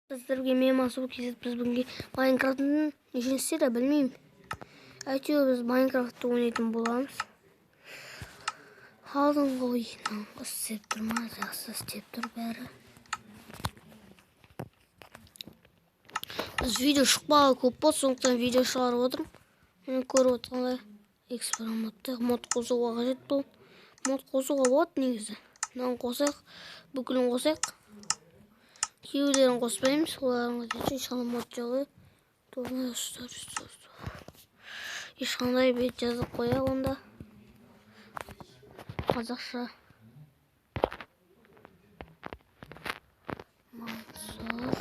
Sizlerге мен Мансур кезет біз бүгінге Майнкрафттың нешінші серия білмеймін. Әйтеуір біз Майнкрафтты ойнайтын боламыз. Алдыңғы ойыннан істеп тұр ма? Жақсы істеп тұр бәрі. Біз видео шықпағы көп болды, сондықтан видео шығарып отырмын. Мен көріп отырғандай экспериментті мод қосуға қажет бұл. Мод қосуға болады негізі. Мынаны қосайық, бүкілін қосайық. Кейбіреулерін қоспаймыз, олардың әдетше ешқандай мод жағы ешқандай бет жазып қояйық онда. Қазақша Мансур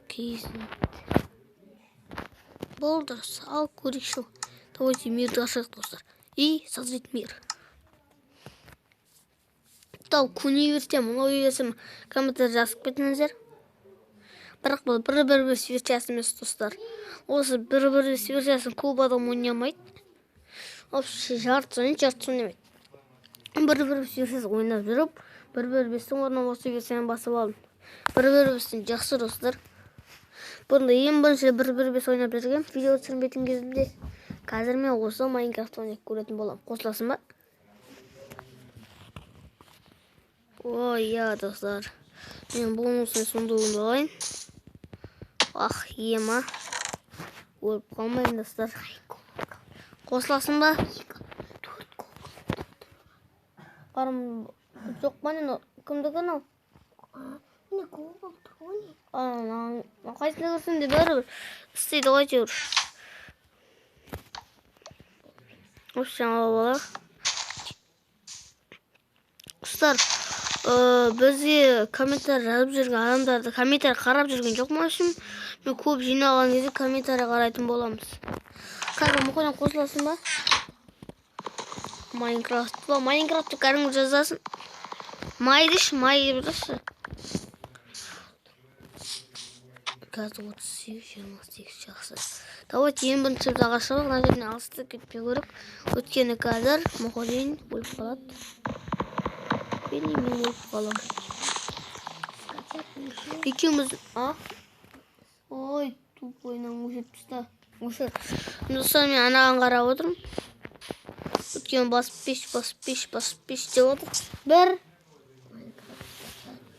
кезет. Болды, ал көрейікші. Давайте мирді ашайық, достар. И создать мир. Тау күні версем, мынау версем комментарий жазып кетіңіздер. Бірақ бұл бір версиясы емес, достар. Осы бір версиясын көп адам ойнамайды. Вообще жарты ойнамайды. Бір версиясын ойнап жүріп, бір орнына осы версияны басып алдым. Бір жақсы, достар. Бұрында ең бірінші бір ойнап жүрген. Видео түсірмейтін кезімде қазір мен осы Майнкрафт ойнап көретін боламын. Қосыласың ба? Ой, я, достар. Мен бонусын сонда ойналайын. Ах, ема. Өліп қалмайын, достар. Қосыласың ба? Қарым жоқ па не? Кімдікі анау? Міне қол тұр ғой. Қайсыны көрсін де бәрібір істейді ғой әйтеуір. Осы алып алайық. Достар, бізге комментарий жазып жүрген адамдарды комментарий қарап жүрген жоқ ма үшін? Мен көп жиналған кезде комментарий қарайтын боламыз. Қазір мұқойдан қосыласың ба? Майнкрафтты кәдімгі жазасың. Май білірші. Қазір 38-28 жақсы. Давайте ең бірінші ағашылық, мына жерден алысты кетпей көріп. Өткені қазір мұқойдан өліп қалады. Мен өліп қалам. Екеуміз... Ой, тупойнан өшіп тұста. Достар, мен анаған қарап отырмын. Өткен басып пеш деп отыр. Бір.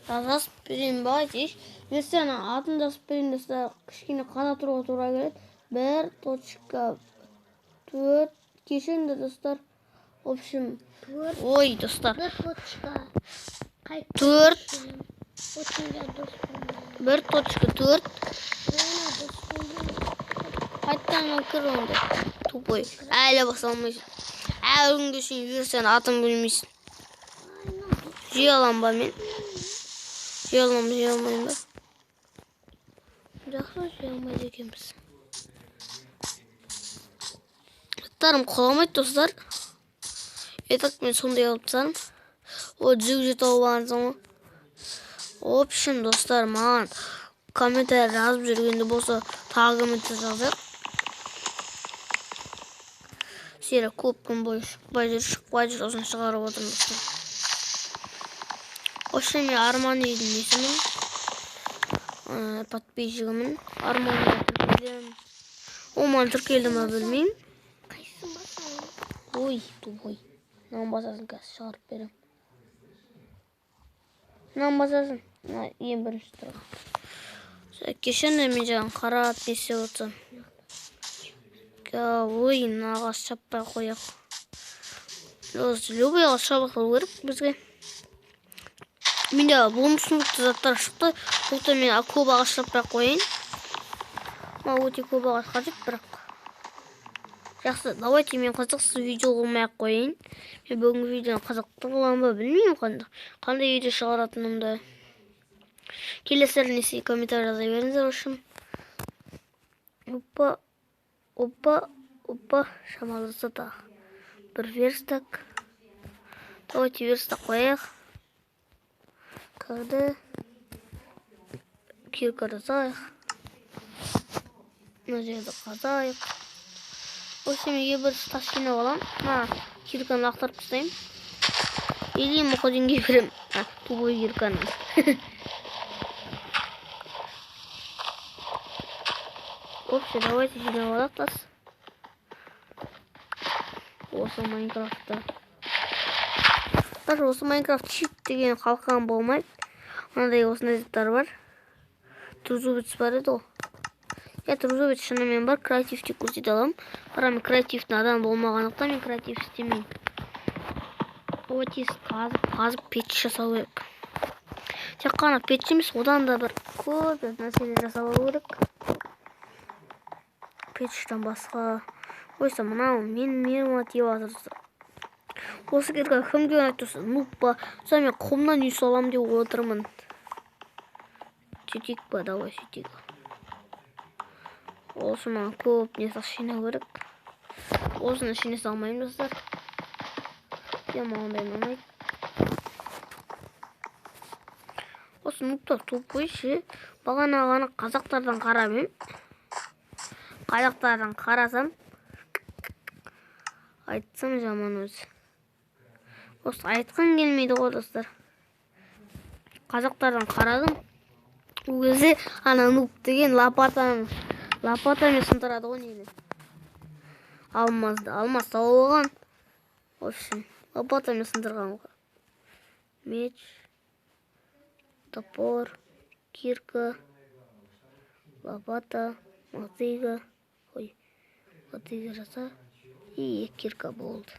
Жазып берейін ба, дейш. Версияның атын жазып берейін, достар. Кішкене қана тұруға тура келеді. 1.4 кешенді, достар. В общем, ой, достар. 1.4 қайттан өкір онда. Тупой. Әлі басалмайсың. Әлі шейін версияның атын білмейсің. Жей алам ба мен? Жей алмайым ба? Жақсы жей алмайды екенбіз. Аттарым қоламайды, достар. Етак мен сондай алып тастарым. О, жүзіп тауып алғансың ғой. В общем, достар, маған комментарий жазып жүргенде болса, тағы комментарий жазайық. Серия көп күн бойы шықпай жүр, осын шығарып отырмын, достар. В общем, мен Арман үйдің несімін. Подписчигімін. Арман үйдің. Оман тіркелді ма білмеймін. Ой, тупой. Мынаны басасын, қазір шығарып берем. Мынаны басасын. Ең бірінші тұрға. Кешенде мен жағын қарап несе отырсам. Ой, ағаш шаппай қояқ. Любой ағаш шаппай қойып бізге. Менде бонусыңызды заттар шықты. Бұлта мен көп ағаш шаппай қойын. Өте көп ағаш қажет, бірақ. Жақсы, давайте мен қызықсыз видео қылмай қойын. Мен бүгінгі видеоны қызықты қылам ба білмеймін қандай видео шығаратынымды. Келесілеріне комментарий жаза беріңіздер үшін. Опа, шамалысы да. Бір верстак. Давайте верстак қояйық. Когда кирка жазайық. Мына жерді қазайық. Осы меге бір тас жинап алам. Кирканы лақтырып тастайым. Или мұқы денге берем. тупой кирканы. Вообще, давайте жинап алайық тас. Осы Майнкрафтта. Даже осы Майнкрафт чит деген қалқан болмайды. Мынадай осындай заттар бар. Трузубец бар еді ол. Трузубец шынымен бар. Креативті көрсете аламын. Бірақ мен креативтің адам болмағандықтан мен креатив істемеймін. Тез қазып пеш жасау керек. Тек қана пеш емес, одан да бір көп нәрселер жасау керек. Пештен басқа. Ойса мынау мен тиіп жатыр. Осы кирка кімге айтырсыз? Нуб па? Сонда мен құмнан үй салам деп отырмын. Сөйтейік па? Давай сөйтейік. Осыны көп не жинау керек. Осыны ішіне салмаймын достар. Мағындай ұнамайды. Осы нубтар тупой ше. Бағана қазақтардан қарамын. Қазақтардан қарасам айтсам жаман өзі. Осы айтқан келмейді ғой достар. Қазақтардан қарадым. Ол кезде ана нуб деген лопатамен сындырады ғой нені. Алмаз тауып алған. Общем, лопатамен сындырған ғой. Меч, топор, кирка, лопата, мотыга. Мотыга жаса. И кирка болды.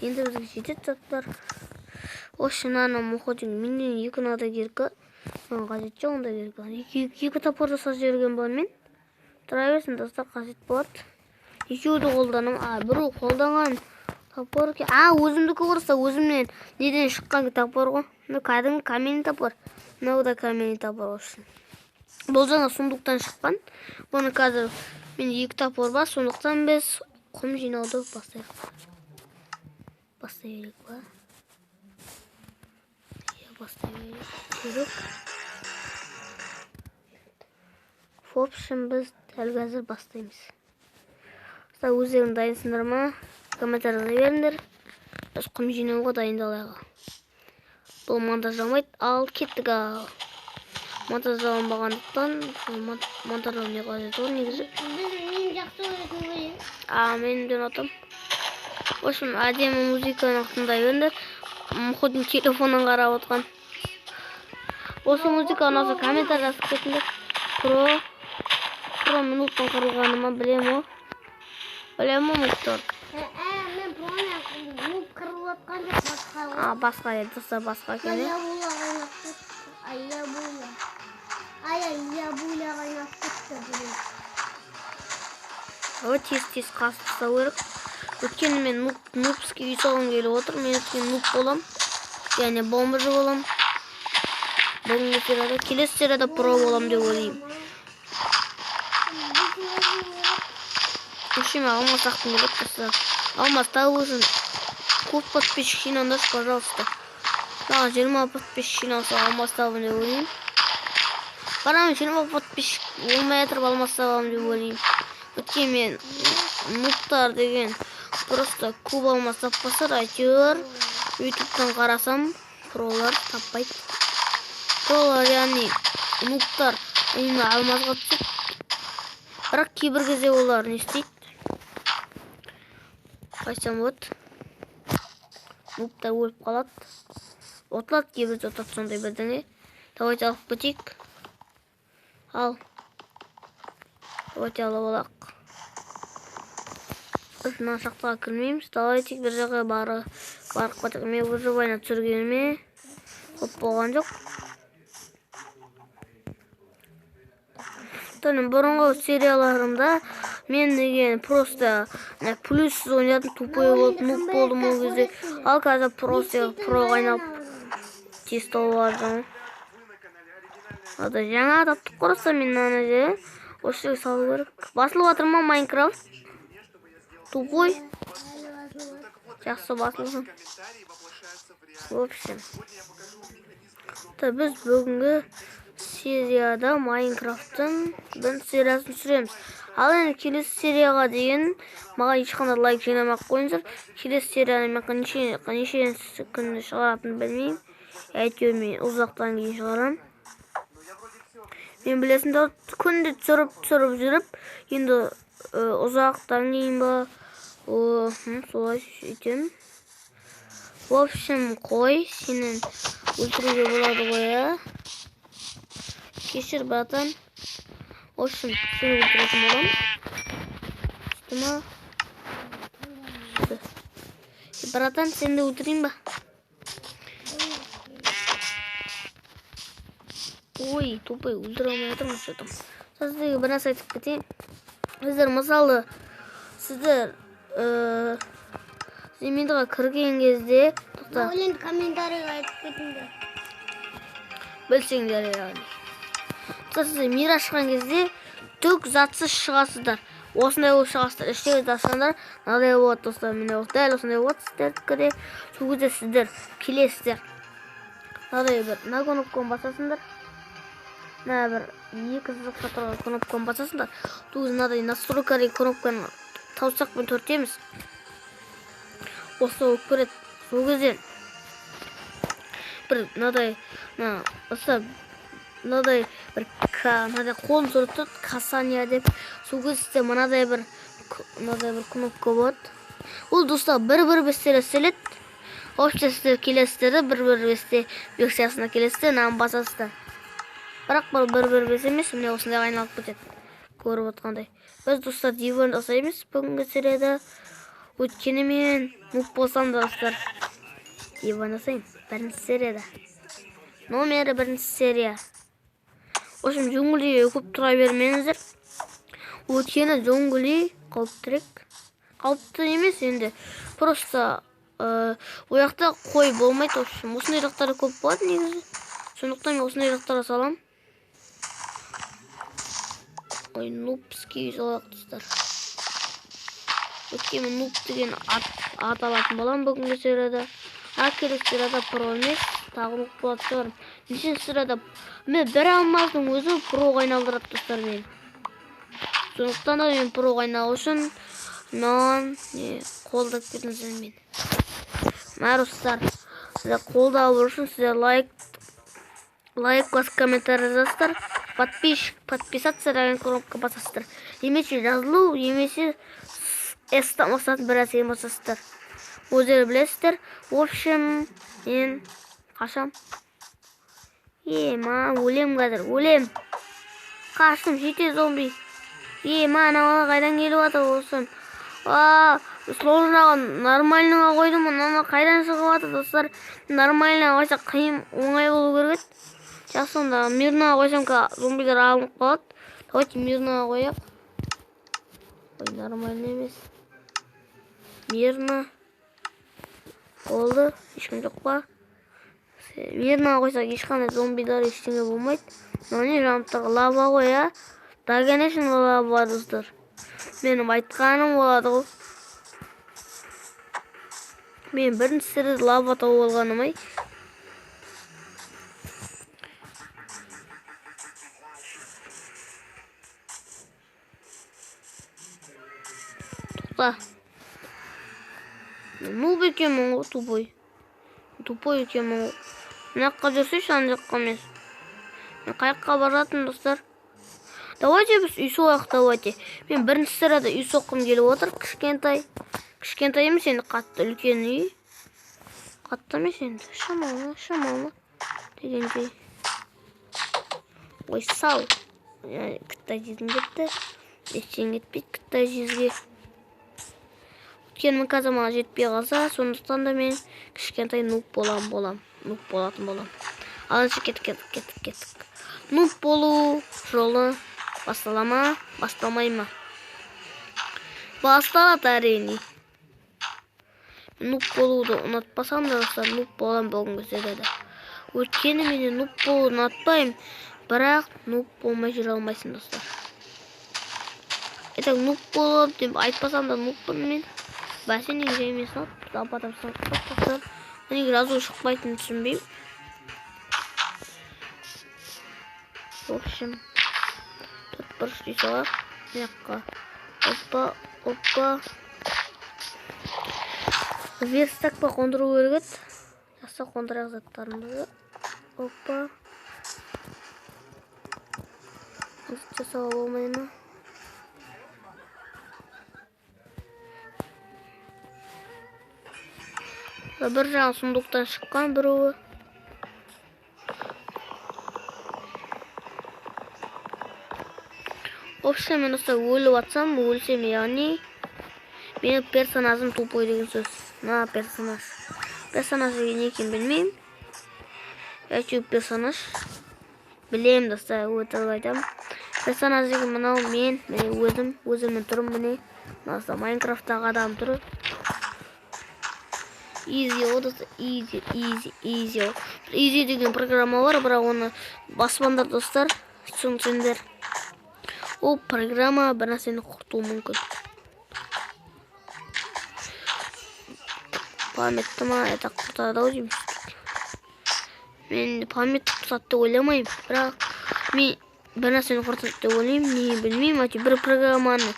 Енді бізге жетеді заттар. Общем, ана мұходың менен екі нада кирка. Мен қажет жоқ онда кирка. Екі топор жаса жерген бар мен. Тұра берсін достар, қажет болады. Екеуді қолданам. Бірі қолданған топор. Өзімдікі құрса өзімнен неден шыққан топор ғой. Кәдімгі каменный топор. Мынау да каменный топор olsun. Бұл жаңа сундуктан шыққан. Бұны қазір мен екі топор бар. Сондықтан біз құм жинауды бастай берек ба? Бастай берек. В общем, біз дәл қазір бастаймыз. Өздерің дайынсыңдар ма? Комментарияға беріңдер. Біз құм жинауға дайындалайық. Бұл монтажламайды. Ал кеттік ал. Монтажланбағандықтан монтажлау не қажет ол негізі. Мен жақсы ойнайтын ғой. Менің де ұнатам. Осым әдемі музыканы тыңдай беріңдер. Мұходың телефонын қарап отқан. Осы музыка ұнаса комментар жазып кетіңдер. Про минуттан құрылғаныма білем о. Білем о мұқтар. Мен проны қырылып атқан жоқ басқа. Басқа еді, достар басқа келе. Ая-буля қайнап кетті бүгін. Тез қасып тастау керек. Өткені мен нубский үй салғым келіп отыр. Мен өткен нуб болам. Яғни бомбажы болам. Бүгінгі серияда, келесі серияда про болам деп ойлаймын. Үшіме алмас ақтың келіп достар. Алмас тағы өзін көп подписчик жинаңдаршы, пожалуйста. Маған 20 подписчик жиналса алмас табын деп ойлаймын. Барамын 20 подписчик болмай жатырып алмас табам деп ойлаймын. Өткен мен нубтар деген просто куб алмас таппасар, әйтеуір ютубтан қарасам пролар таппайды. Пролар яғни нубтар үйіне алмазға түсіп, бірақ кейбір кезде олар не істейді? Қайсам от нубтар өліп қалады. Отылады, кейбір отады сондай бірдеңе. Давайте алып кетейік. Давайте алып алақ. Біз мына шақтаға кірмейміз. Давайте бір жаққа барып кетейік. Мен выживание түсіргеніме көп болған жоқ. Бұрынғы серияларымда мен деген просто плюс ойнадым, тупой болып нуб болдым ол кезде. Ал қазір просто про қайнап тез тауып алдым. Жаңа таптық құрыса мен ана же. Осы жерге салу керек. Басылып жатыр ма Майнкрафт? Тупой. Жақсы басылған. В общем. Біз бүгінгі серияда Майнкрафттың бір сериясын түсіреміз. Ал енді келесі серияға дейін маған ешқандай лайк жинамақ қойыңыздар. Келесі серияны мен қанша күнде шығаратынын білмеймін. Әйтеуір мен ұзақтан кейін шығарам. Мен білесіңдер, күнде түсіріп жүріп, енді ұзақтан кейін ба, солай сөйтем. В общем, қой, сенің өлтіруге болады ғой, а? Кешір, братан. В общем, сені өлтіретін болам. Шықты ма? Братан, сені де өлтірейін ба? Ой, тупой, өлтіре алмай отырмын что-то. Сіздерге бір нәрсе айтып кетейін. Сіздер мысалы, сіздер Земидға кірген кезде, Ойын комментарийға айтып кетіңдер. білсеңдер яғни. Сіздер мир ашқан кезде түк затсыз шығасыздар. Осындай болып шығасыздар. Іштегі тасқандар, мынадай болады достар. Міне дәл осындай болады сіздердікі де. Сол кезде сіздер келесіздер. Мынадай бір кнопканы басасыңдар. Мына бір екі сызықша тұрған кнопканы басасыңдар. Сол мынадай настройкаға кнопканы таусақпен түртеміз. Осы болып көреді. Сол кезде бір мынадай бір қолын түртіп касания деп. Сол кезде мынадай бір кнопка болады. Ол достар бір бестелестелет. Вообще сіздер келесіздер, бір бесте версиясына келесіздер, нан басасыздар. Бірақ бір бес емес, міне осындай айналып кетеді. Көріп отқандай. Біз достар диван жасаймыз бүгінгі серияда. Өткені мен нуп болсам да достар. Диван жасаймын бірінші серияда. Номері бірінші серия. В общем, джунглиге көп тұра бермеңіздер. Өткені джунгли қауіптірек. Қауіпті емес енді. Просто ояқта қой болмайды. В общем, осындай жақтары көп болады негізі. Сондықтан мен осындай жақтарға салам. Ой, нупский жолақ достар. Өткені нуп деген ат алатын болам бүгінгі серияда. Келесі серияда про емес, тағы нуп болады шығарым. Нешінші серияда мен бір алмаздың өзі проға айналдырады достар мен. Сондықтан да мен проға айналу үшін қолдап кетіңіздер мен. Достар, сіздер қолдау үшін сіздер лайк басып комментарий жазасыздар. Подписаться деген кнопка басасыздар. Немесе жазылу, немесе эстан басатын бір нәрсеге басасыздар. Өздері білесіздер. В общем, мен қашам. Өлем қазір, өлем. Қаштым, жете зомби. Анау қайдан келіп жатыр осым. Сложныға нормальныға қойдым, анау қайдан шығып жатыр достар. Нормальныға қойса қиын, оңай болу керек. Жақсы, онда мирныға қойсам зомбилер алынып қалады. Давайте мирныға қояқ. Ой, нормальный емес. Мирны. Болды, ешкім жоқ па? Мирныға қойсақ ешқандай зомбилер ештеңе болмайды. Не жаныптағы лава ғой, а? Да, конечно, лава достар. Менің айтқаным болады ғой. Мен бірінші серияда лава тауып алғаным ай. Тоқта. Нуб екенмін ғой, тупой. Тупой екенмін ғой. Мына жаққа жүрсейші, ана жаққа емес. Мен қайыққа баратын достар. Давайте біз үй соғақ, давайте. Мен бірінші серияда үй соққым келіп отыр, кішкентай. Кішкентай емес енді қатты үлкен үй. Қатты емес енді, шамалы дегендей. Ой, сау. Кіттай жезін кетті. Ештен кетпейді кіттай жезге. Өткен қазір маған жетпей қалса, сондықтан да мен кішкентай нуп болатын болам. Алыншы кеттік. Нуп болу жолы басталама, басталмай ма? Басталады әрине. Нуп болуды ұнатпасам да достар, нуп болам бүгінгі серияда. Өткені мен нуп болуды ұнатпаймын, бірақ нуп болмай жүре алмайсың достар. Нуп болып деп айтпасам да нуппын мен. Бәсе неге емес апатапсан достар. Неге жазу шықпайтынын түсінбеймін. В общем, төрт бұрыш соғақ. Мына жаққа. Оппа. Верстак па қондыру керек еді. Жақсы қондырайық заттарымызды. Опа. Жасауға болмай ма? Бір жағын сундуктан шыққан біреуі. Вообще мен осылай өліп атсам, өлсем, яғни менің персонажым тупой деген сөз. На персонаж. Персонаж деген не екенін білмеймін. Әйтеуір персонаж. Білемін достар, өтірік айтамын. Персонаж деген мынау мен, міне өзімнің түрім міне. Мынасы Майнкрафттағы адам түрі. Easy деген программа бар, бірақ оны баспаңдар достар. Түсінсеңдер. Ол программа бір нәрсені құртуы мүмкін. Памятті ма, это құртады ау деймін. Мен памятті құртады деп ойламаймын, бірақ мен бір нәрсені құртады деп ойлаймын, не білмеймін. Әйтеуір бір программаны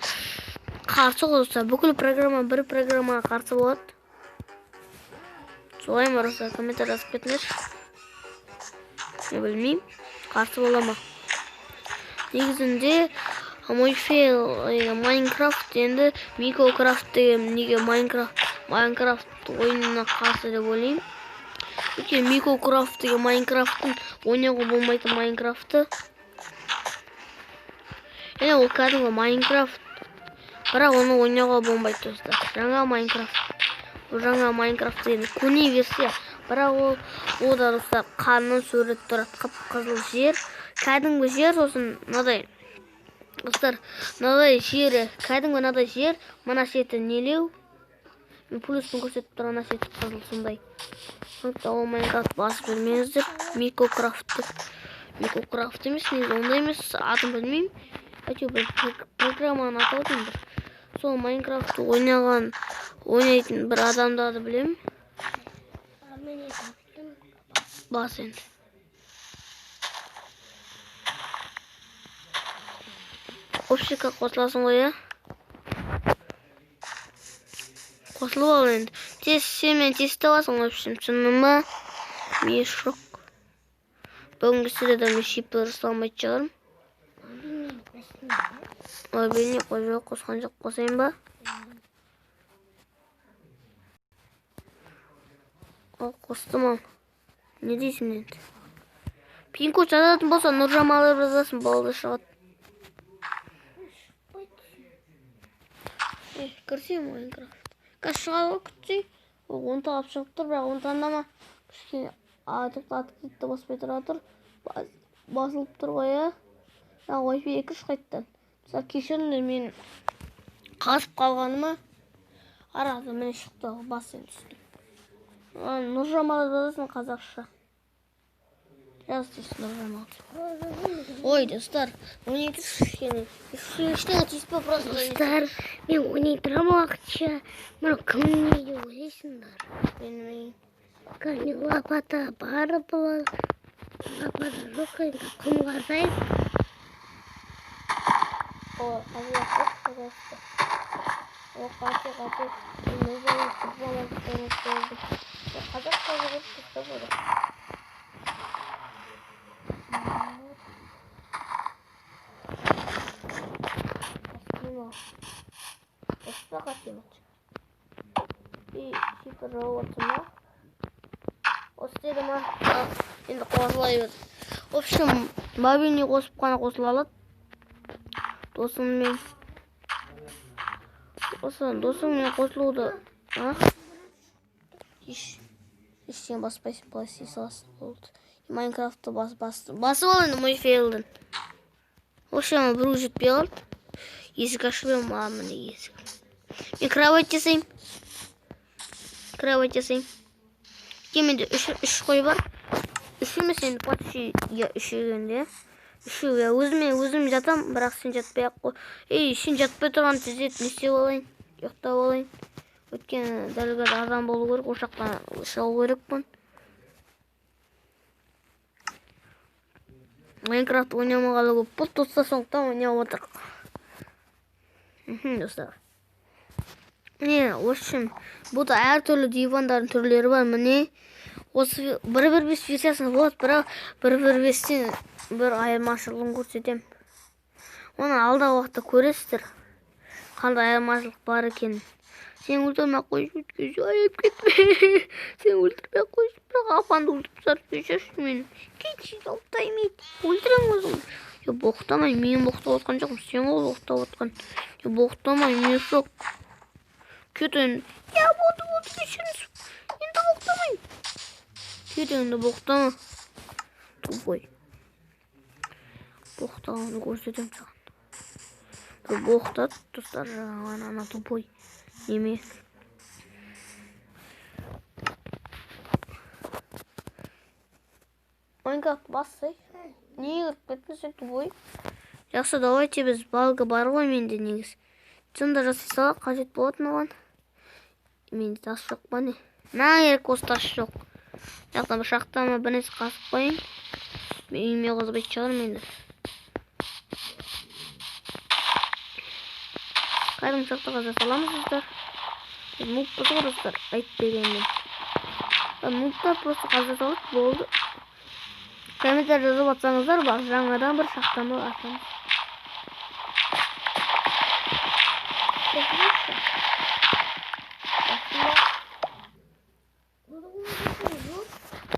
қарсы қойса, бүкіл программа бір программаға қарсы болады. Солай ма, Роса, комментарий жазып кетіңдерші. Не білмеймін, қарсы бола ма. Негізінде Майнкрафт енді Микокрафт деген неге Майнкрафт ойынына қарсы деп ойлаймын. Өйткені Микокрафт деген Майнкрафттың ойнауға болмайтын Майнкрафты. Және ол кәдімгі Майнкрафт, бірақ оны ойнауға болмайды достар. Жаңа Майнкрафт деген көне версия, бірақ ол да достар қанның сурет тұрады, қып-қызыл жер, кәдімгі жер, сосын мынадай достар, мынадай жері, кәдімгі мынадай жер, мына шеті нелеу, мен плюспен көрсетіп тұр, ана шеті қызыл сондай. Сондықтан ол Майнкрафт басып жүрмеңіздер. Микокрафт емес, негізі ондай емес, атын білмеймін. Әйтеуір бір программаны атау деймін. Сол Майнкрафтты ойнайтын бір адамдарды білемін. Бас енді. Общикқа қосыласың ғой, я? Қосылып ал енді. Сен тесті аласың, общем, түсіндің ба? Мешок. Бүгінгі серияда мен шипі ұрысламайды шығарым. Мобильный қойып қосқан жоқ, қосайын ба? Қостым ал. Не дейсің енді? Пин-код жазатын болса, Нұржамалы жазасын, болды шығады. Кірсем Майнкрафт. Қазір шығады ғой, күтсей. Оны тағап шығып тұр, бірақ оны таңдама. Кішкене атып баспай тұра тұр. Басылып тұр ғой, я. Wi-Fi 2 қайттан. Мысалы, кешіріңдер мен қасып қалғаныма. Арада міне шықты, бас енді түстім. Нұржамалы жазасын қазақша. Жаз дейсің Нұржамалы. Ой, достар, ойнай тұршы. Ештеңе тиіспе, просто Достар, мен ойнай тұрам уақытша. Мынау кімнің үйде ойлайсыңдар? Менің Кәне лопата бар болады. Лопата жоқ енді құм қазайық. О, қате. Қазақша жүріп түсті болды. Осыда қатемет. Шипір жауатым ба? Осы деді ма? Енді қосылай бер. В общем, мобильный қосып қана қосыла алады. Досыңмен қосылуды. Ештеңе баспайсың, былай істей саласың болды. Майнкрафтты басып ал енді мой фейлден. В общем, біреу жетпей қалды. Есік ашып ем, міне есік. Мен кровать жасайым. Менде үш қой бар. Үш емес енді почти үшеуінде. Үшеу, өзім жатам, бірақ сен жатпай ақ қой. Сен жатпай тұрған тездет не істеп алайын? Ұйықтап алайын. Өйткені дәл қазір адам болу керек, ошақтан шығу керекпін. Майнкрафт ойнамағалы көп болды, достар, сондықтан ойнап отырық. Достар. Міне, в общем, бұда әртүрлі дивандардың түрлері бар, міне. осы 1.1.5 версиясында болады, бірақ 1.1.5-тен бір айырмашылығын көрсетем. Оны алдағы уақытта көресіздер. Қандай айырмашылық бар екенін. Сен өлтірмей қойшы, өткізі айып кетпе. Сен өлтірмей қойшы, бірақ апанды өлтіріп сарып кешерші мені. Кетші, тоқтаймайды. Өлтірем өзің. Боқтамай, мен боқтап отқан жоқпын. Сен ол боқтап отқан. Боқтамай, мен жоқ. Кетін. Болды, кешіріңіз. Енді боқтамайын. Кетіңді боқтама. Тупой. Боқтағанды көрсетем саған. Бір боқтат, достар жағаған ана тупой. Неме. Майнкрафт бассай. Не кіріп кеттің сен тупой? Жақсы, давайте біз балға бар ғой менде негіз. Сонда жасай салақ, қажет болатын оған. Менде тас жоқ па не? На керек осы тас жоқ. Жақтан бір шақтама бір нәрсе қасып қойын. Үйіме қозбайды шығар менде. Қайдың шақты қаза саламыз достар. Нуп болса достар, айтпегенмен. Нуптар просто қаза салып болды. Комментар жазып атсаңыздар, бар жаңадан бір шақтама атамыз.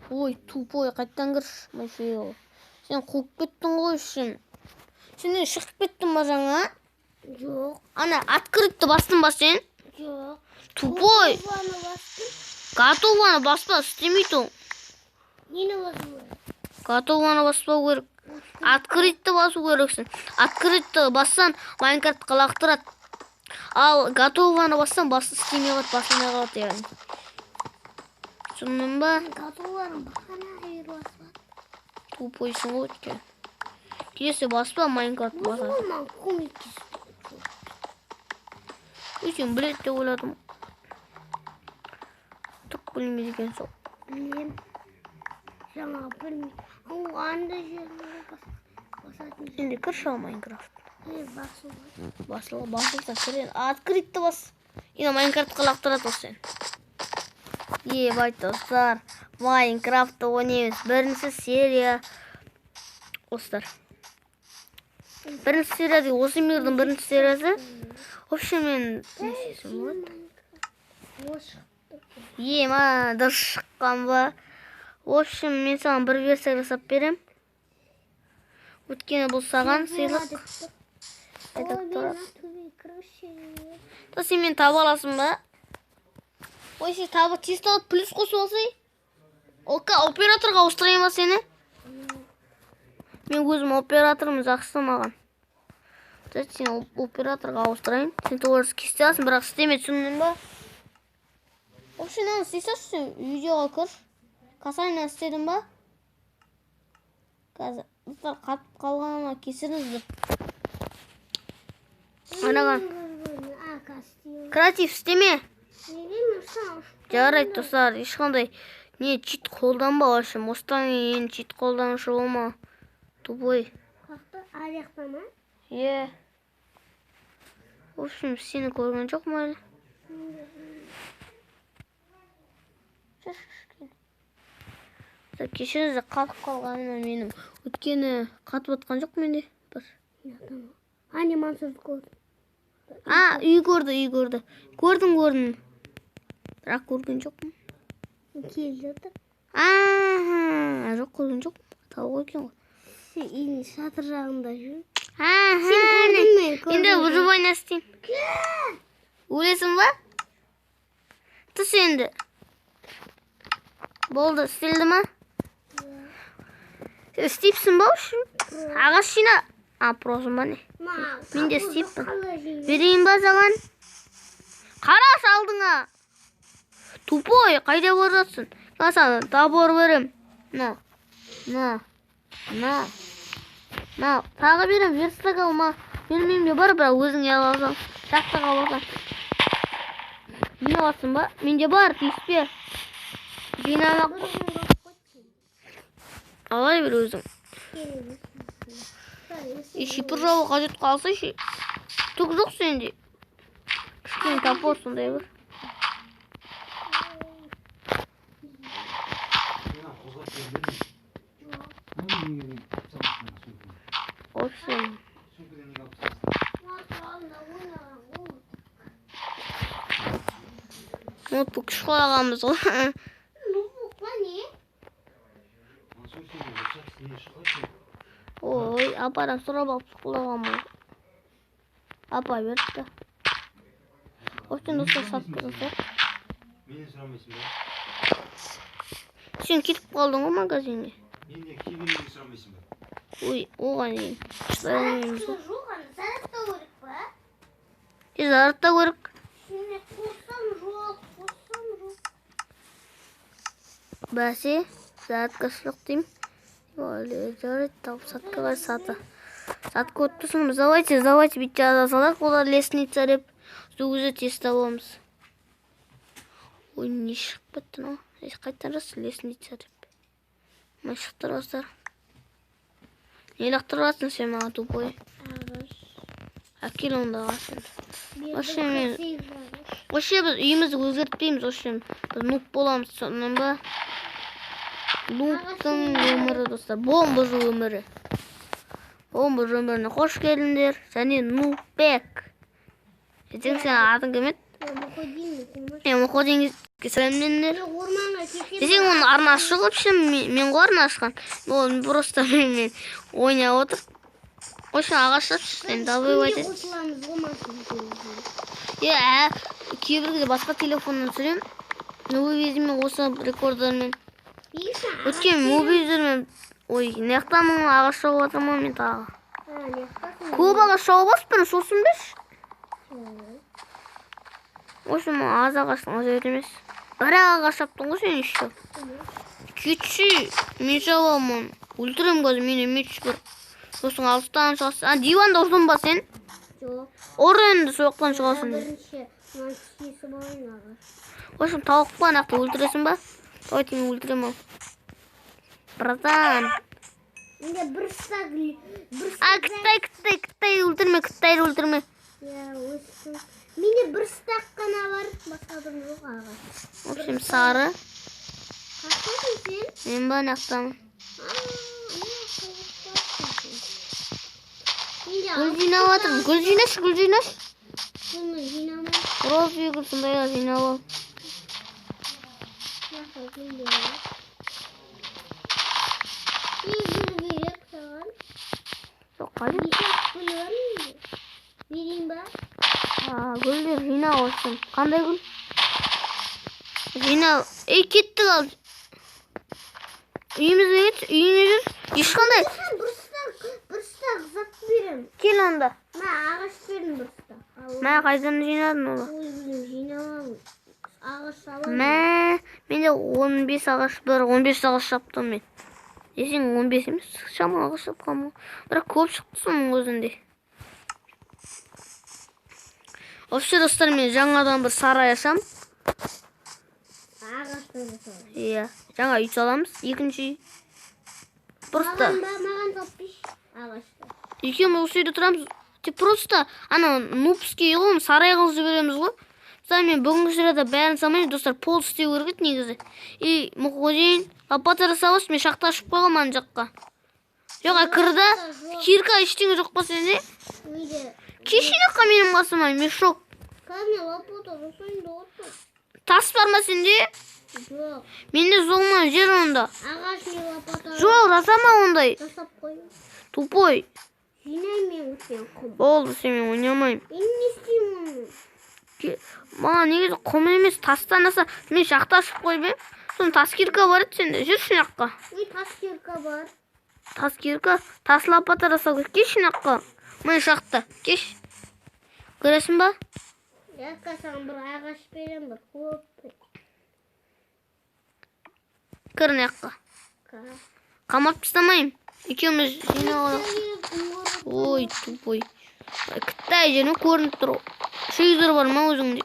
Ой, тупой, қайттан кірш, Майфейл. Сен қуып кеттің ғой үшін. Сен шығып кеттің ба жаңа? Жоқ. Ана, открытты бастың ба сен? Жоқ. Тупой. Готованы баспа, істемейді ол. Нені басу керек? Готованы баспау керек. Открытты басу керексің. Открытты бассан, Майнкрафтқа лақтырады. Ал готованы бассан, басы істемей қалады, басылмай қалады яғни. Түсіндің ба? Готованы бақана айырбасып. Тупойсың ғой өткен. Келесі баспа, Майнкрафт басады. Олман көмектесіп. Өйсен білет деп ойладым. Түк білмейді екен сол. Білем. Жаңа білмейді. Аңғанды жеріне басатын. Енді кірші ал Майнкрафт. Басуға. Басылса кірен. Открытті бас. Енді Майнкрафтқа лақтырады ол сен. Ебай достар. Майнкрафтты ойнаймыз. Бірінші серия. Достар. Бірінші серия дейді. Осы мирдің бірінші сериясы. Вообще мен не сезім болады? Ема, дұрыс шыққан ба? В общем, мен саған бір версия жасап берем. Өткені бұл саған сыйлық. То сен мен таба аласың ба? Ой, сен таба тест алып плюс қосып алсай? Операторға ауыстырайын ба сені? Мен өзім операторым жақсы маған. Сен операторға ауыстырайын. Сен тоғырсы кесте аласың, бірақ істемет түсіндің ба? Вообще, наны істейсің, видеоға кір. Касайна істедің ба? Қазір, бұлтар қатып қалғанына кесіріңіздір. Анаған. Креатив істеме. Жарайды, достар, ешқандай не чит қолданба вообще. Остан ең чит қолданушы болма. Тупой. Аяқтама? Е. В общем, сені көрген жоқ ма әлі? Кешіріңіздер, қатып қалғанына менің. Өткені қатып отқан жоқ менде. Бір. Анимансыз көрдім. Үй көрді. Көрдім. Бірақ көрген жоқпын. Келді отыр. Жоқ, көрген жоқпын. Тауы екен ғой. Сен шатыр жағында жүр. Енді выживание істейм. Өлесің ба? Түс енді. Болды, істелді ма? Істейпсің ба үшін? Ағаш жина. Прозым ба не? Мен де істейппін. Берейін ба саған? Қараш алдыңа. Тупой, қайда барасың? Саған табор берем. На. Тағы берем, верстак алма. Менде бар, бірақ өзіңе аласың. Шақтаға аласың. Жиналасың ба? Менде бар, тиіспе. Жинамақ. Алай бер өзің. Шипір жауы қажет қалса ше. Түк жоқ сенде. Кішкене тапор сондай бір. Общем. ноутбук школаганбыз го. Ой, ападан сурап алып школаганбыз. Апа берді. Общем, достар сатып көрсек. Мені сұрамайсың ба? Сен кетіп қалдың ғой магазинге. Мен де келгеннен сұрамайсың ба? Ой, оған дейін. Шыдаймаймыз ғой. Жоқ, зарядта керек па? Зарядта керек. Сені қоссам жоқ. Бәсе, зарядка жоқ деймін. Жарайды, тауып сатқа қарай саты. Сатқа өттісіңіз, давайте бүйтіп жаза салайық. Олар лестница деп сөзі тест аламыз. Ой, не шығып кетті мынау? Қайтан рас лестница деп. Мына шықтыр бастар. Не лақтырасың сен маған тупой? Әкел онда қасын. Вообще біз үйімізді өзгертпейміз, вообще біз нуп боламыз, сонан ба? Нуптың өмірі, достар, бомбыз өмірі. Бомбыз өміріне қош келдіңдер, және нупбек. Ертең сен атың кім еді? Мұқодин сәлемдеңдер. Десең оның арнасы жоқ, вообще мен ғой арна ашқан. Ол просто мен ойнап отыр. Вообще ағаш шапшын, добывать етеді. Кейбір кезде басқа телефоннан түсірем. Мобилизмен осы рекордермен. Өткен мобилизермен. Ой, неқтамын ағаш шауып атырмын мен тағы. Көп ағаш шауып аспын, сосын беш. Осы мұн аз ағаштың аз өтемес. Бір ағаш шаптың ғой сен еще. Кетші, мен шауамын. Өлтірем қазір, мене меч бір. Сосын алыстан шығасың. Диванда ұздың ба сен? Жоқ. Ор енді сояқтан шығасың. Осым тауық па, нақты өлтіресің ба? Давайте мен өлтірем ал. Братан. Менде бір стак. Кітай өлтірме. Менде бір стак қана бар, басқадым жоқ аға. В общем, сары. Қақсасың сен? Мен ба нақтамын. Гүл жинап атырмын. Гүл жинаш. Соны жинамай. Роз үйгіл сондайға жинап ал. Керек саған. Жоқ, қажет. Гүл бар ма? Берейін ба? Гүлдер жинап olsun. Қандай гүл? Жинап. Кеттік ал. Үйімізге кет, үйіне жүр. Ешқандай. Бір стак зат берем. Кел онда. Ағаш бердім бір стак. Қайдан жинадың олы? Жинамам. Ағаш салам. Менде 15 ағаш бар, 15 ағаш шаптым мен. Десең 15 емес, шама ағаш шапқам. Бірақ көп шықты соның өзінде. Вообще, достар, мен жаңадан бір сарай ашам. Ағаштан жасалам. Иә, жаңа үй саламыз, екінші үй. Просто. Маған таппиш ағашта. Екеуміз осы үйде тұрамыз. Просто, нупский ғой, сарай қылып жібереміз ғой. Мен бүгінгі сұрада бәрін салмайын, достар, пол істеу керек негізі. Мұқодин, лопата жасауыз, мен шақта ашып қойғам ана жаққа. Жоқ, кірді, кирка ештеңе жоқ па сенде? Кешінеққа менің қасыма, мешок. Кәме лопата жасайын да отыр. Тас бар ма сенде? Жоқ. Менде зоңма жер онда. Ағаш не лопата. Жоқ, жасама ондай. Жасап қойын. Тупой. Жинаймен өткен құм. Болды, сен мен ойнамайым. Мен не істеймін оны? Маған негізі құм емес, тастан аса, мен шақта ашып қойбен. Соны тас кирка бар еді сенде, жүрші жаққа. Тас кирка бар. Тас кирка, тас лопата жасау керек, кешін жаққа. Мен шақта, кеш. Көресің ба? Яққа саған бір ағаш берем бір көп. Кірін жаққа. Қамап тастамайым. Екеуміз жинап алайық. Ой, тупой. Қытай жерім көрініп тұр. Шейдер бар ма өзіңде?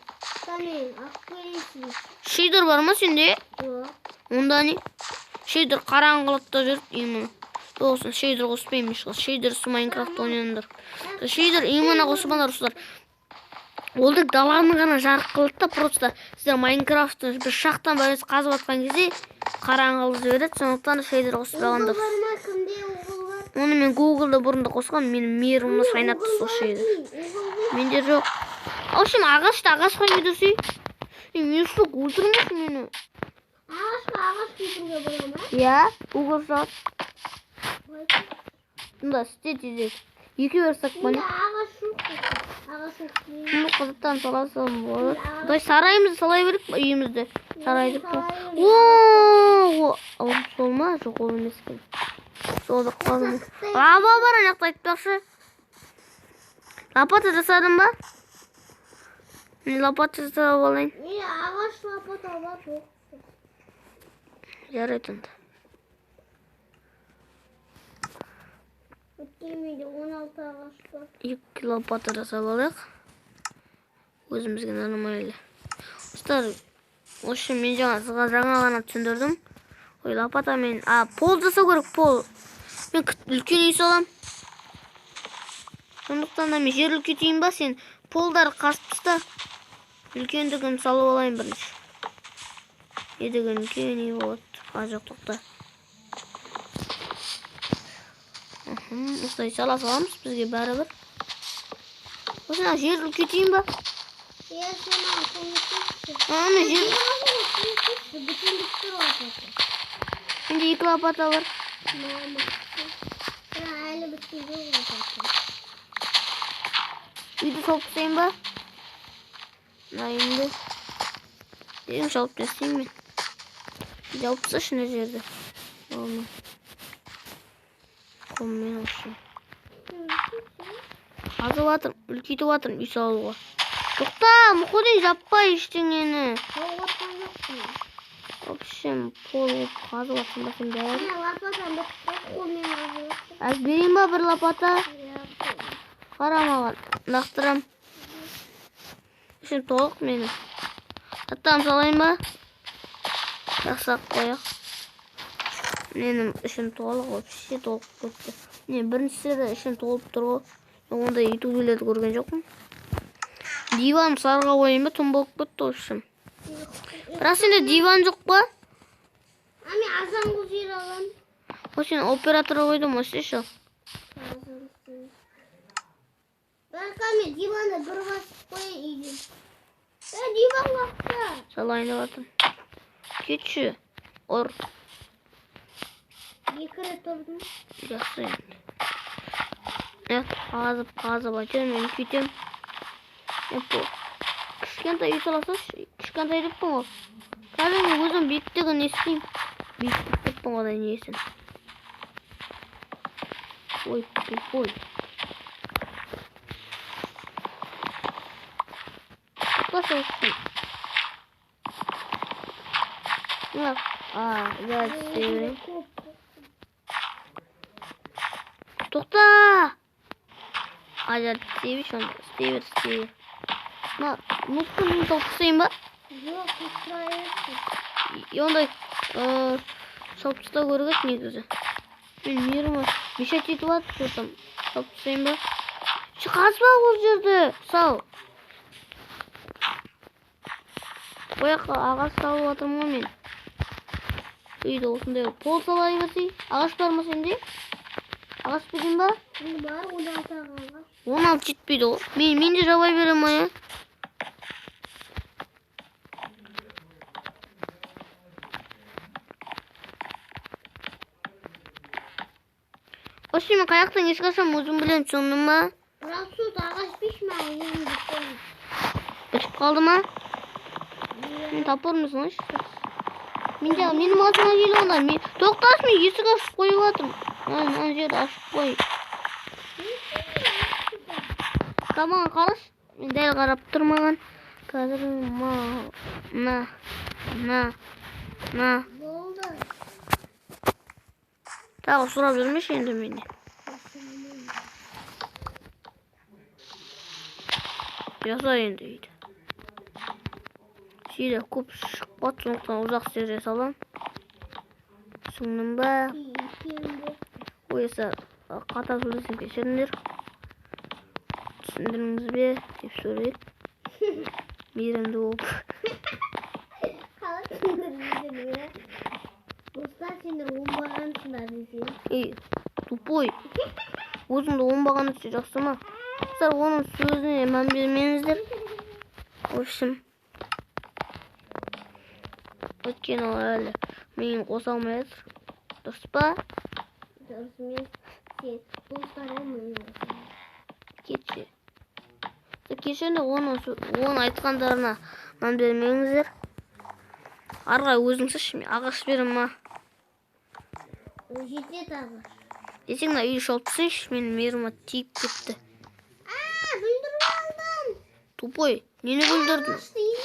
Шейдер бар ма сенде? Онда не? Шейдер қараңғылықта жүр. Доғысын, шейдер қоспаймын. Шейдер су Майнкрафт ойнаңдар. Шейдер имана қоспаңдар ұстар. Олдық даланы ғана жарық қылды да, просто сіздер Майнкрафтты бір шақтан бәріңіз қазып атқан кезде караңгылык берет, сондуктан шейдер коспаган дурус. Угуларыма кімде угул бар? Оны мен Google'да бұрында қосқан, менің мейірімді шайнатты сол шейді. Менде жоқ. В общем, ағашқа видосы. Мен что, өлтірмеш мені? Ағаш кетуге бола ма? Я, Google сат. Мында істе тезек. 2 берсек бәне. Ағаш жоқ. Ағаш жоқ. Мұны қызыттан саласам болады. Дай сарайымызды салай беріп па, үйімізді. Сарайды па. Ооо, сол ма? Жоқ, ол емес екен. Солда қалдым. Лава бар, анақта айтпақшы. Лопата жасадың ба? Мен лопата жасап алайын. Ағаш лопата бар жоқ. Жарайды онда. Өткенмейді 16 ағаш бар. 2 лопата жасап алайық. Өзімізге нормально. Достар, осы мен жаңа ғана түсіндірдім. Ой, лопата мен... пол жасау керек, пол. Мен үлкен үй салам. Сондықтан да мен жер үлкейтейін ба, сен полдар қасып таста. Үлкендігін салып алайын бірінші. Едігі үлкен үй болады. Жоқ тоқта. Осылай сала саламыз, бізге бәрі бір. Осына жер үлкейтейін ба? Аны жер... Менде 2 лопата бар. Әлі біткен жоқ. Үйді салып тастайын ба? Енді. Дерең салып тастайын мен. Жалып тасташы мына жерді. Олмай. Қолмен алшым. Қазып атырмын, үлкейтіп атырмын үй салуға. Тоқта, мұқыдың жаппай ештеңені. Вообще, пол қазып атырмын басын бәрі. Лопатам бітті, қолмен қазып. Аз берейін ба бір лопата? Қарамаған. Лақтырам. Үшін толық мені. Аттам салайын ба? Жақсақ қояқ. Менің үшін толық, вообще толық көтті. Біріншісі де үшін толып тұрғы. Онда ютубелерді көрген жоқпын. Диван сарға қойын ба? Түн болып көтті өшім. Бірақ сенде диван жоқ па? Ами азан құзыр алам. Сен оператора қойдым, осы шо? Бірақ ами диванды бір басып қойын үйден. Диван қақта. Салайын деп атым. Кетші. Ор. 2 рет тұрдым. Жақсы енді. Қазып айтыр, мен күйтем. Кішкентай үй саласаш, кішкентай деппін ғой. Кәдімгі өзім биіктігін естейм. Биіктік деппін ғой несін. Ой. Қоса өшсін. Я істеймін. Тоқта! Ажар істейбіш, онда істейбір. Мұқтың тоқсайын ба? Жоқ, ұстайырсыз. Ондай шалпыста көргет негізі. Мен мейірімі мешет етіп атып тұрдым. Шалпыстайын ба? Қазба ол жерді. Сал. Қояққа ағаш салып атырмын мен. Үйді осындай пол салайын басый. Ағаш бар ма сенде? Ағаш берейін ба? Бар, 16 ағаш. 16 жетпейді ғой. Мен де жабай берем ма я? Осы мен қаяқтан ешқашан өзім білем, түсіндің ба? Бірақ сұт ағаш пешме өзім біткен. Бітіп қалды ма? Мен тапыр мұсың аш? Менің басыма келі онда. Тоқташ, мен есік ашып қойып атырмын. Ана жерді ашып қой. Тамаған қараш. Мен дәл қарап тұрмаған. Қазір Болды. Тағы сұрап жүрмеш енді мені. Жаса енді үйді. Сүйді көп шықпат, сондықтан ұзақ сере салам. Түсіңнің ба? Ойса қата сөйлесін кешіріңдер. Түсіндіріңіз бе? Деп сөйлейік. Мейірімді болып. Қалай түсіндіріңіздер бе? Достар сендер оңбағансыңдар десең. Ей, тупой. Өзіңді оңбаған үшін жақсы ма? Достар, оның сөзіне мән бермеңіздер. В общем, өйткені ол әлі мені қоса алмай жатыр. Дұрыс па? Дұрыс емес. Сен достарым мені Кетші. Кешенде оның айтқандарына мән бермеңіздер. Арғай өзің шаш, мен ағаш берем ма? жетеді ағаш. Десең да үй шалып тастайыншы, менің меріме тиіп кетті. Бүлдіріп алдым. Тупой, нені бүлдірдің? Ағашты ине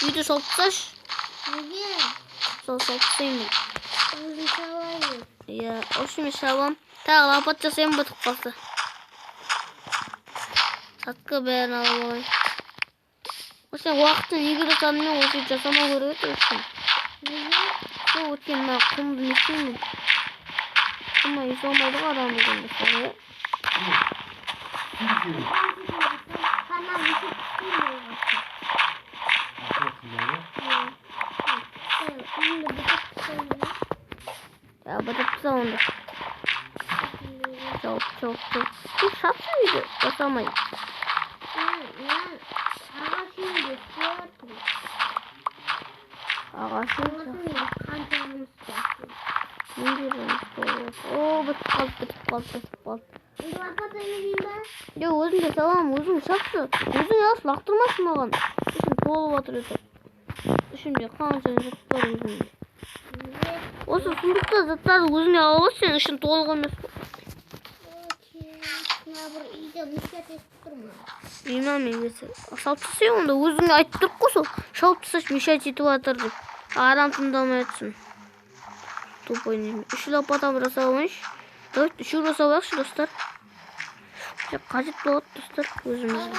Үйді шалып тасташы. неге? Шалып тастаймын. Өзің шалайын. Иә, осы мен шабам. Тағы лапат жасайын бітіп қалса. Сатқа бәрін алып алайын. Осы уақытын егер жасадым, осы жасамау керек еді. Неге? Сол өткен мына құмды не істеймін? Құмға үй салмайды ғой адам дегенде солай. Тамақ ішіп түспеймін. Ya bıtıp sonunda. Çok. Bu şapşı mıydı? Basamayın. Ağaçın Oo, bıtıp kaldı. Ya özün de salam, özün şapşı. Özün yaz, laktırmasın mağan. Düşün, dolu batır ötür. Düşünce kanca zıtlar özünde. Осы сундукта заттарды өзіңе алып сен үшін толық емес. Bilmem neyse. Шалып тастай онда өзіңе айтып тұрып қой сол. Шалып тасташы мешать етіп жатыр деп. Адам тыңдамай жатсын. Тупой неме. Үш лопатам жасап алайыншы. Давайте үшеу жасап алайықшы достар. Қажет болады достар өзімізге.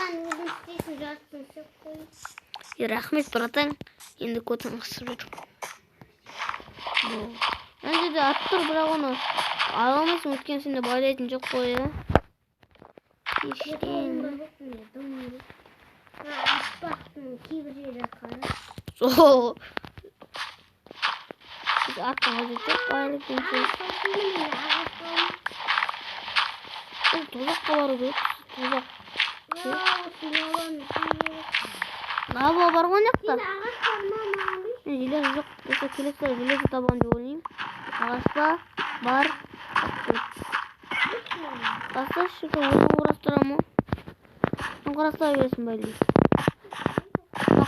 Рахмет братан. Енді көтің қысып жүр. Önce de attır bırak onu. Alamazsın ötken seni böyle edince koy ya. İşte. So. Biz attım hazırda. Böyle edince. Tuzak var orada. Tuzak. Ne yapıyor var mı yakta? Желез жоқ. Осы келесі желез табан деп ойлаймын. Ағашта бар. Тасташы, өзің құрастырамын. Сен құрастыра бересің бәле.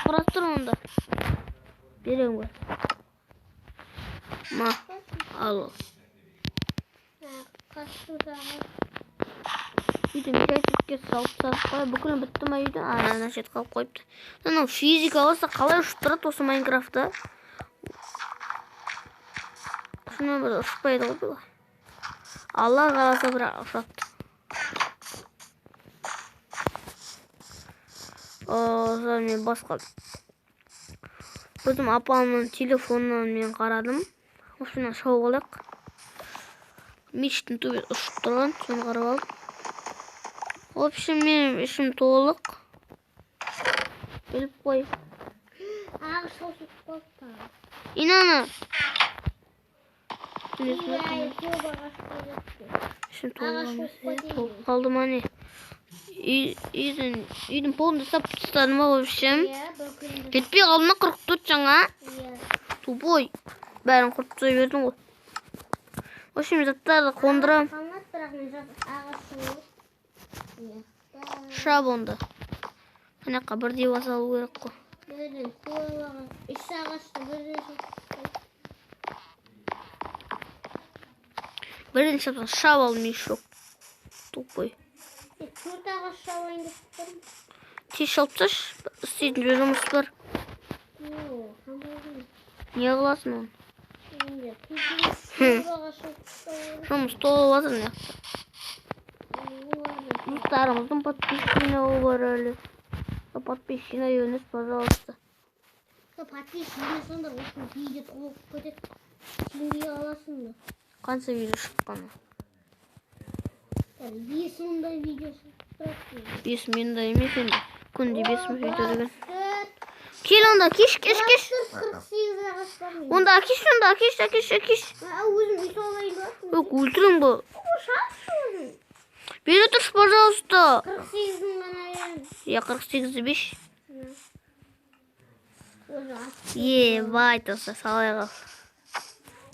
Құрастыр онда. Берем ғой. Ма, ал. Үйді мешайтікке салып қой. Бүкіл бітті ма үйді? Ана шет қалып қойыпты. Мынау физика болса қалай ұшып тұрады осы Майнкрафтта? Шuna bir uçpaydı o bir. Allah kalasa bırak uçaktı. Sonra men başka. Bizim apamın telefonundan men qaradım. Şuna şov qilaq. Mishtin tubi uçup turgan, şunu qarab al. В общем, benim işim to'liq. Bilib qo'y. Ağaç olsun koptu. İnanın. Şimdi kaldım hani. Үйдің полында сап тұстадым ау общем. Кетпей қалдым 44 жаңа. Тупой. Бәрін құрып тастай бердің ғой. В общем, заттарды қондырам. Шап онда. Қанаққа бірдей баса алу керек қой. Бірден шапсан шап ал мешок. Тупой. Тез шалып тасташы. Істейтін жұмыс бар. Не қыласың оны? Жұмыс толып жатыр не? Достарымыздың подписчигі бар әлі. Подписчигі пожалуйста. Подписчигі сонда осы видео толып кетеді. Сендей аласың ба? Қанша видео шыққаны? 5 мыңдай видеосы. 5 мыңдай емес енді. Күнде 5 мың видео деген. Кел онда, кеш. 48 ағаш бар менде. Онда кеш. Өзім үй салайын ба? Yok өлтірің бұл. Шапшы өзім. Бері тұршы, пожалуйста. 48-ін ғана ерін. Я 48'i 5. Өзі ат. Ебай, тоса, салай қал.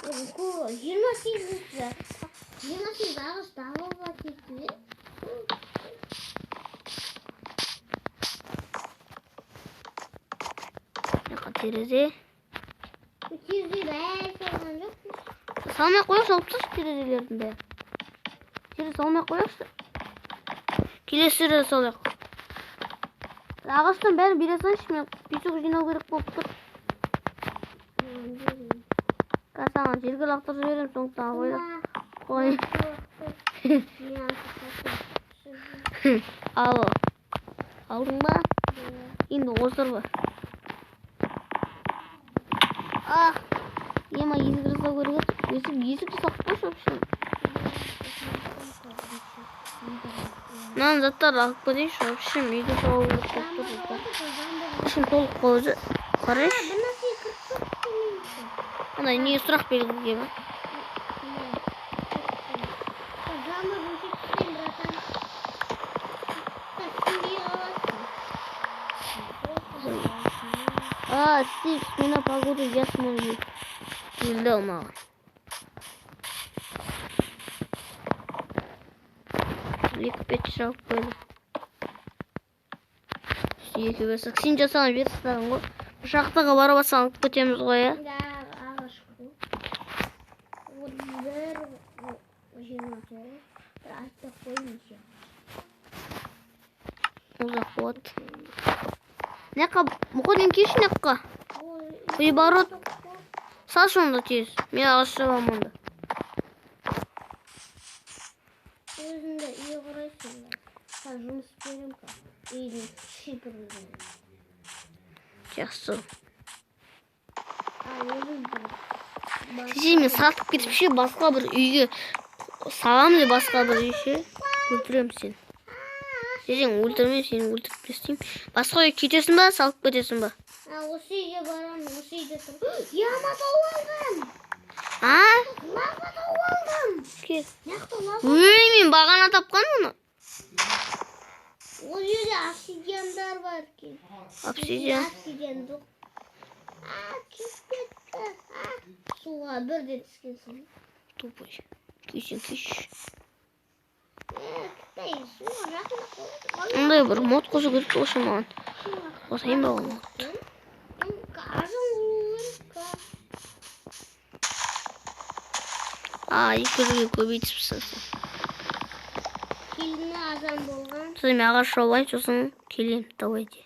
28 ағаш тағы бар кетті. Яқа терезе. Терезе бәрі салған жоқ па? Салмай қояш, алып тасташы терезелердің бәрі. Терезе салмай қояшты. Келесі терезе салайық. Ағаштың бәрін бере салайыншы, мен песок жинау керек болып тұр. Саған жерге лақтырып жіберемін, сондықтан қойып. Алло. Алдың ба? Енді қосыр ба? Ема есік жасау керек еді. Есік жасап қойшы вообще. Мынаның заттарды алып кетейінші вообще. Үйді салу керек болып тұр. Ішін толық қойды. Қарайшы. Андай неге сұрақ белгіге ма? Стив, смена погоды я смогу. Не ждал мало. Екі 5 шауып қойды. Екі бесік. Сен жасаған версиядан ғой. Шақтаға барып атсаң көтеміз ғой, я? Ағаш қой. 1.29. Бір атты қоймейше. Ұзақ болады. Неқа, мұқырден кеші неқа? Ой, барот. Сал шонда тез. Мен ағаш жабам онда. Өзінде үй құрайсың ба? Сал жұмыс берем қа. Үйдің шипірілген. Жақсы. Өзім бір. Сен мен сатып кетіп ше, басқа бір үйге салам де басқа бір үй ше. Өлтірем сен. Сен өлтірмей, сені өлтіріп тастайым. Басқа үй кетесің ба, салып кетесің ба? Осы үйге барамын, осы үйде тұр. Яма тауып алдым. Лава тауып алдым. Кет. Неқті лава? Ой, мен бағана тапқан мұны. Ол жерде обсидиандар бар екен. Обсидиан. Обсидиан жоқ. Кеп кетті. Суға бірден түскенсің. Тупой. Күйсен, күйш. Суға жақында қойды. Ондай бір мод қошу керек болшы маған. Қосайын ба ол мод? Екіге көбейтіп сасың. Келіне азан болған. Сосын мен ағаш жаулайын, сосын келем, давайте.